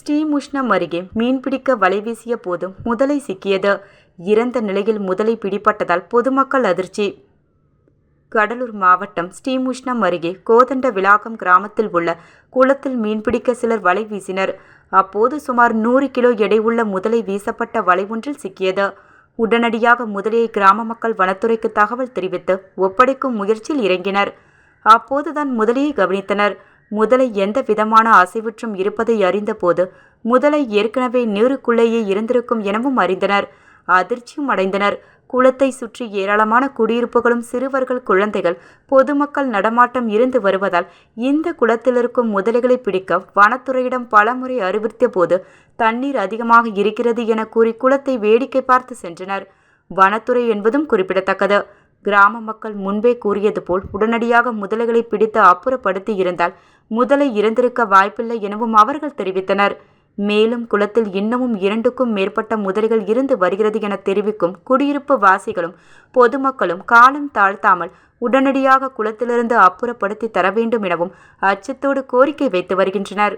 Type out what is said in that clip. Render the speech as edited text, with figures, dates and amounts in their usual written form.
ஸ்ரீமுஷ்ணம் அருகே மீன்பிடிக்க வலை வீசிய போது முதலை சிக்கியது. இறந்த நிலையில் முதலை பிடிபட்டதால் பொதுமக்கள் அதிர்ச்சி. கடலூர் மாவட்டம் ஸ்ரீமுஷ்ணம் அருகே கோதண்ட விளாகம் கிராமத்தில் உள்ள குளத்தில் மீன்பிடிக்க சிலர் வலை வீசினர். அப்போது சுமார் 100 கிலோ எடை உள்ள முதலை வீசப்பட்ட வலை ஒன்றில் சிக்கியது. உடனடியாக முதலையை கிராம மக்கள் வனத்துறைக்கு தகவல் தெரிவித்து ஒப்படைக்கும் முயற்சியில் இறங்கினர். அப்போதுதான் முதலையை கவனித்தனர். முதலை எந்த விதமான அசைவுற்றும் இருப்பதை அறிந்தபோது முதலை ஏற்கனவே நீருக்குள்ளேயே இருந்திருக்கும் எனவும் அறிந்தனர். அதிர்ச்சியும் அடைந்தனர். குளத்தை சுற்றி ஏராளமான குடியிருப்புகளும் சிறுவர்கள், குழந்தைகள், பொதுமக்கள் நடமாட்டம் இருந்து வருவதால் இந்த குளத்தில் இருக்கும் முதலைகளை பிடிக்க வனத்துறையிடம் பலமுறை அறிவுறுத்திய போது தண்ணீர் அதிகமாக இருக்கிறது என கூறி குளத்தை வேடிக்கை பார்த்து சென்றனர். வனத்துறை என்பதும் குறிப்பிடத்தக்கது. கிராம மக்கள் முன்பே கூறியது போல் உடனடியாக முதலைகளை பிடித்து அப்புறப்படுத்தி இருந்தால் முதலை இறந்திருக்க வாய்ப்பில்லை எனவும் அவர்கள் தெரிவித்தனர். மேலும் குளத்தில் இன்னமும் 2க்கும் மேற்பட்ட முதலைகள் இருந்து வருகிறது என தெரிவிக்கும் குடியிருப்பு வாசிகளும் பொதுமக்களும் காலம் தாழ்த்தாமல் உடனடியாக குளத்திலிருந்து அப்புறப்படுத்தி தர வேண்டும் எனவும் அச்சத்தோடு கோரிக்கை வைத்து வருகின்றனர்.